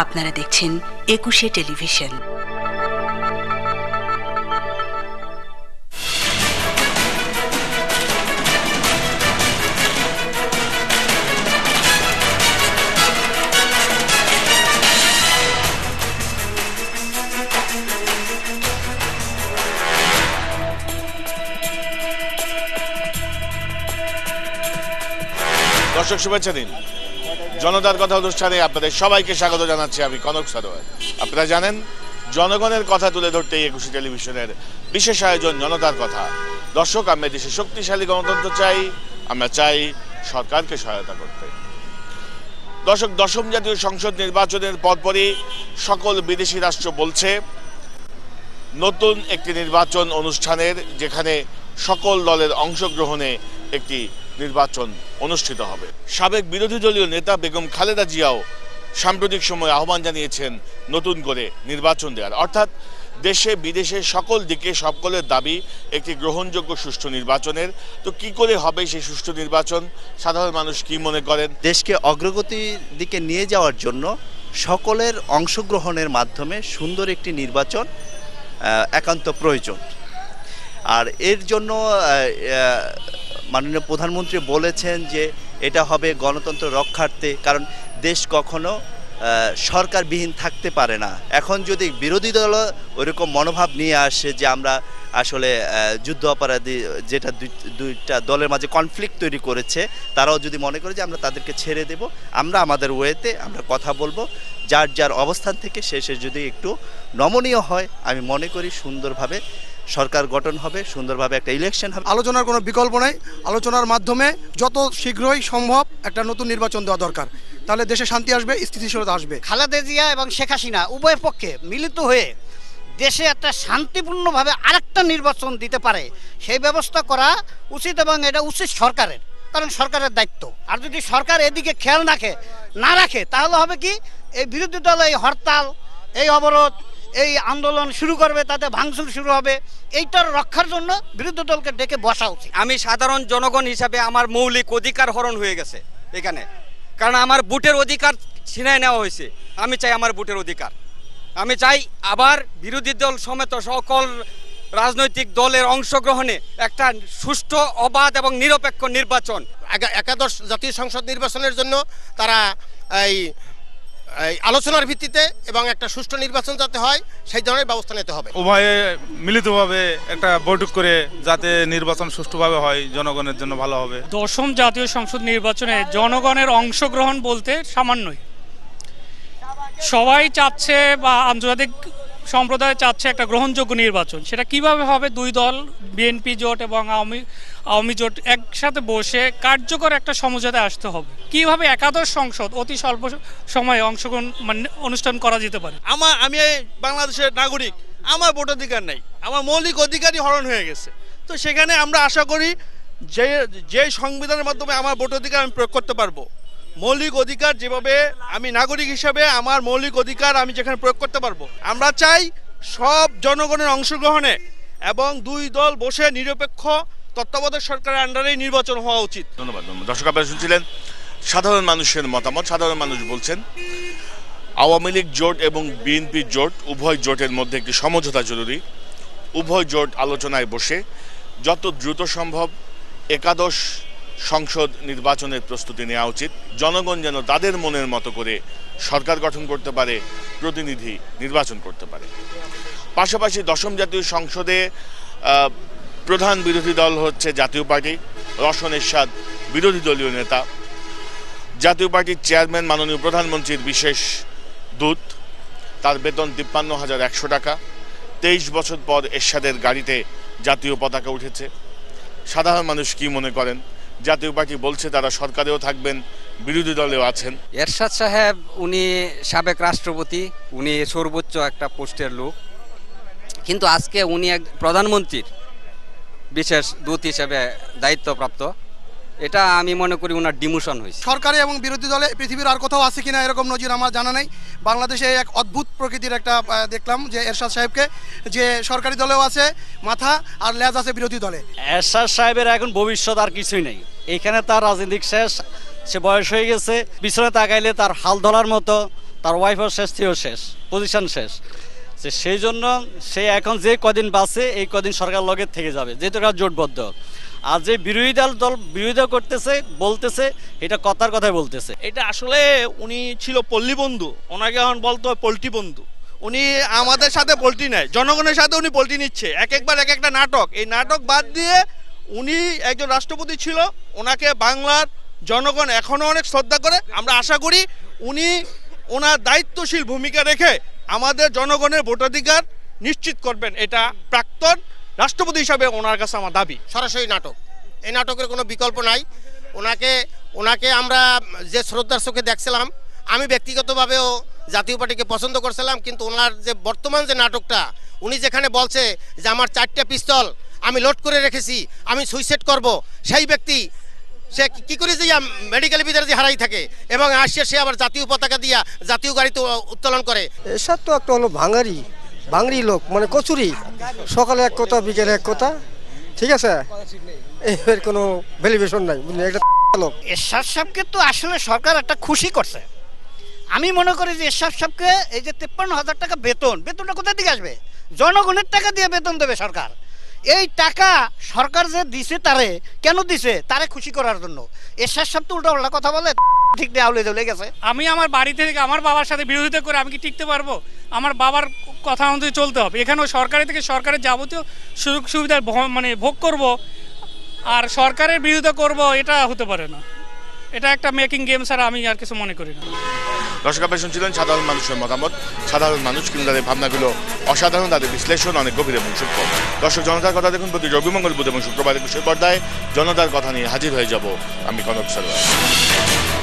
আপনারা দেখছেন একুশে টেলিভিশন। দর্শক শুভেচ্ছা দিন। জনতার কথা অনুষ্ঠানে আপনাদের সবাইকে স্বাগত জানাচ্ছি আমি কনক সারোয়ার। আপনারা জানেন জনগণের কথা তুলে ধরতে একুশে টেলিভিশনের বিশেষ আয়োজন জনতার কথা। দর্শক, আমরা দেশে শক্তিশালী গণতন্ত্র চাই, আমরা চাই সরকারকে সহায়তা করতে। দর্শক, দশম জাতীয় সংসদ নির্বাচনের পরপরই সকল বিদেশি রাষ্ট্র বলছে নতুন একটি নির্বাচন অনুষ্ঠানের, যেখানে সকল দলের অংশগ্রহণে একটি নির্বাচন অনুষ্ঠিত হবে। সাবেক বিরোধী দলীয় নেতা বেগম খালেদা জিয়াও সাম্প্রতিক সময়ে আহ্বান জানিয়েছেন নতুন করে নির্বাচন দেওয়ার, অর্থাৎ দেশে বিদেশে সকল দিকে সকলের দাবি একটি গ্রহণযোগ্য সুষ্ঠু নির্বাচনের। তো কি করে হবে সেই সুষ্ঠু নির্বাচন, সাধারণ মানুষ কি মনে করেন? দেশকে অগ্রগতির দিকে নিয়ে যাওয়ার জন্য সকলের অংশগ্রহণের মাধ্যমে সুন্দর একটি নির্বাচন একান্ত প্রয়োজন। আর এর জন্য মাননীয় প্রধানমন্ত্রী বলেছেন যে এটা হবে গণতন্ত্র রক্ষার্থে, কারণ দেশ কখনো সরকারবিহীন থাকতে পারে না। এখন যদি বিরোধী দল ওইরকম মনোভাব নিয়ে আসে যে আমরা আসলে যুদ্ধ অপরাধী, যেটা দুইটা দলের মাঝে কনফ্লিক্ট তৈরি করেছে, তারাও যদি মনে করে যে আমরা তাদেরকে ছেড়ে দেব, আমরা আমাদের ওয়েতে আমরা কথা বলবো, যার যার অবস্থান থেকে শেষে যদি একটু নমনীয় হয়, আমি মনে করি সুন্দরভাবে সরকার গঠন হবে, সুন্দরভাবে একটা ইলেকশন হবে। আলোচনার কোনো বিকল্প নেই। আলোচনার মাধ্যমে যত শীঘ্রই সম্ভব একটা নতুন নির্বাচন দেওয়া দরকার, তাহলে দেশে শান্তি আসবে, স্থিতিশীলতা আসবে। খালেদা জিয়া এবং শেখ হাসিনা উভয় পক্ষে মিলিত হয়ে দেশে একটা শান্তিপূর্ণভাবে আরেকটা নির্বাচন দিতে পারে সেই ব্যবস্থা করা উচিত, এবং এটা উচিত সরকারের, কারণ সরকারের দায়িত্ব। আর যদি সরকার এদিকে খেয়াল না রাখে তাহলে হবে কি, এই বিরোধী দল এই হরতাল, এই অবরোধ, এই আন্দোলন শুরু করবে, তাতে ভাঙচুর শুরু হবে। এইটার রক্ষার জন্য বিরোধী দলকে ডেকে বসা উচিত। আমি সাধারণ জনগণ হিসাবে আমার মৌলিক অধিকার হরণ হয়ে গেছে এখানে, কারণ আমার ভোটের অধিকার ছিনায় নেওয়া হয়েছে। আমি চাই আমার ভোটের অধিকার, আমি চাই আবার বিরোধী দল সমেত সকল রাজনৈতিক দলের অংশগ্রহণে একটা সুষ্ঠু, অবাধ এবং নিরপেক্ষ নির্বাচন। একাদশ জাতীয় সংসদ নির্বাচনের জন্য তারা এই আলোচনার ভিত্তিতে এবং একটা সুষ্ঠু নির্বাচন যাতে হয় সেই ধরনের ব্যবস্থা নিতে হবে। উভয়ে মিলিতভাবে একটা বৈঠক করে যাতে নির্বাচন সুষ্ঠুভাবে হয়, জনগণের জন্য ভালো হবে। দশম জাতীয় সংসদ নির্বাচনে জনগণের অংশগ্রহণ বলতে সামান্যই। সবাই চাচ্ছে বা আন্তর্জাতিক সম্প্রদায় চাচ্ছে একটা গ্রহণযোগ্য নির্বাচন। সেটা কিভাবে হবে? দুই দল, বিএনপি জোট এবং আওয়ামী জোট একসাথে বসে কার্যকর একটা সমঝোতায় আসতে হবে। কিভাবে একাদশ সংসদ অতি স্বল্প সময়ে অংশগ্রহণ অনুষ্ঠান করা যেতে পারে। আমি বাংলাদেশের নাগরিক, আমার ভোটাধিকার নাই, আমার মৌলিক অধিকারই হরণ হয়ে গেছে। তো সেখানে আমরা আশা করি যে সংবিধানের মাধ্যমে আমার ভোটাধিকার আমি প্রয়োগ করতে পারবো। মৌলিক অধিকার যেভাবে আমি নাগরিক হিসাবে আমার মৌলিক অধিকার আমি যেখানে প্রয়োগ করতে পারবো, আমরা চাই সব জনগণের অংশগ্রহণে এবং দুই দল বসে নিরপেক্ষ তত্ত্বাবধায়ক সরকারের আন্ডারেই নির্বাচন হওয়া উচিত। ধন্যবাদ। দর্শক, আপনারা শুনছিলেন সাধারণ মানুষের মতামত। সাধারণ মানুষ বলছেন আওয়ামী লীগ জোট এবং বিএনপি জোট, উভয় জোটের মধ্যে একটি সমঝোতা জরুরি। উভয় জোট আলোচনায় বসে যত দ্রুত সম্ভব একাদশ সংসদ নির্বাচনের প্রস্তুতি নেওয়া উচিত। জনগণ যেন তাদের মনের মতো করে সরকার গঠন করতে পারে, প্রতিনিধি নির্বাচন করতে পারে। পাশাপাশি দশম জাতীয় সংসদে প্রধান বিরোধী দল হচ্ছে জাতীয় পার্টি। রওশন এরশাদ বিরোধী দলীয় নেতা, জাতীয় পার্টির চেয়ারম্যান মাননীয় প্রধানমন্ত্রীর বিশেষ দূত, তার বেতন ৫৩,১০০ টাকা। ২৩ বছর পর এরশাদের গাড়িতে জাতীয় পতাকা উঠেছে। সাধারণ মানুষ কি মনে করেন? জাতীয় পার্টি বলছে তারা সরকারেও থাকবেন, বিরোধী দলেও আছেন। এরশাদ সাহেব উনি সাবেক রাষ্ট্রপতি, উনি সর্বোচ্চ একটা পোস্টের লোক, কিন্তু আজকে উনি এক প্রধানমন্ত্রীর বিশেষ দূত হিসেবে দায়িত্বপ্রাপ্ত। এটা আমি মনে করি ওনার ডিমোশন হয়েছে। সরকারি এবং বিরোধী দলে পৃথিবীর আর কোথাও আছে কিনা এরকম নজির আমার জানা নেই। বাংলাদেশে এক অদ্ভুত প্রকৃতির একটা দেখলাম যে এরশাদ সাহেবকে, যে সরকারি দলেও আছে মাথা আর লেজ আছে বিরোধী দলে। এরশাদ সাহেবের এখন ভবিষ্যৎ আর কিছুই নেই, এখানে তার রাজনৈতিক শেষ, সে বয়স হয়ে গেছে, পিছনে তাকাইলে তার হাল ধরার মতো তার ওয়াইফও শেষ, সেও শেষ, পজিশন শেষ। সেই জন্য সে এখন যে কদিন বাঁচে এই কদিন সরকার লগে থেকে যাবে, যেহেতু এটা জোটবদ্ধ। আর যে বিরোধী দল বিরোধিতা করতেছে, বলতেছে এটা কথার কথাই বলতেছে। এটা আসলে উনি ছিল পল্লী বন্ধু, ওনাকে এখন বলতো পোল্ট্রি বন্ধু। উনি আমাদের সাথে পোল্ট্রি নেয়, জনগণের সাথে উনি পোল্ট্রি নিচ্ছে, এক একবার এক একটা নাটক। এই নাটক বাদ দিয়ে উনি একজন রাষ্ট্রপতি ছিল, ওনাকে বাংলার জনগণ এখনও অনেক শ্রদ্ধা করে। আমরা আশা করি উনি ওনার দায়িত্বশীল ভূমিকা রেখে আমাদের জনগণের ভোটাধিকার নিশ্চিত করবেন, এটা প্রাক্তন রাষ্ট্রপতি হিসাবে ওনার কাছে আমার দাবি। সরাসরি নাটক, এই নাটকের কোনো বিকল্প নাই। ওনাকে আমরা যে শ্রদ্ধার চোখে দেখছিলাম, আমি ব্যক্তিগতভাবেও জাতীয় পার্টিকে পছন্দ করছিলাম, কিন্তু ওনার যে বর্তমান যে নাটকটা, উনি যেখানে বলছে যে আমার 4টা পিস্তল আমি লোড করে রেখেছি, আমি সুইসাইড করব, সেই ব্যক্তি সে কি করে যে মেডিকেল ভিতরে যে হারাই থাকে এবং আসছে সে আবার জাতীয় পতাকা দিয়া জাতীয় গাড়িতে উত্তোলন করে। এসব তো একটা হলো ভাঙড়ি লোক, মানে কচুরি, সকালে এক কথা বিকেলে এক কথা, ঠিক আছে, এর কোনো ভ্যালিডেশন নাই, বুঝলি, একটা লোক। এরশাদ সাহেবকে তো আসলে সরকার একটা খুশি করছে। আমি মনে করি যে এরশাদ সাহেবকে এই যে 53,000 টাকা বেতনটা কোথা থেকে আসবে? জনগণের টাকা দিয়ে বেতন দেবে সরকার। এই টাকা সরকার যে দিছে তারে কেন দিছে? তারে খুশি করার জন্য। এরশাদ সাহেব তো উল্টা কথা বলে, ঠিক দিয়ে আউলে চলে গেছে। আমি আমার বাড়িতে থেকে আমার বাবার সাথে বিরোধিতা করে আমি কি টিকতে পারবো? আমার বাবার কথা অনুযায়ী চলতে হবে। এখানেও সরকারি থেকে সরকারের যাবতীয় সুযোগ সুবিধা মানে ভোগ করব, আর সরকারের বিরোধিতা করব, এটা হতে পারে না। এটা একটা মেকিং গেম ছাড়া আমি আর কিছু মনে করি না। দর্শক আপনারা শুনছিলেন সাধারণ মানুষের মতামত। সাধারণ মানুষ কিন্তু তাদের ভাবনাগুলো অসাধারণ, তাদের বিশ্লেষণ অনেক গভীর এবং সূক্ষ্ম। দর্শক, জনতার কথা দেখুন প্রতি রবিমঙ্গল বুধ এবং শুক্রবার 21 পর্দায়। জনতার কথা নিয়ে হাজির হয়ে যাব আমি কনক সরোয়ার।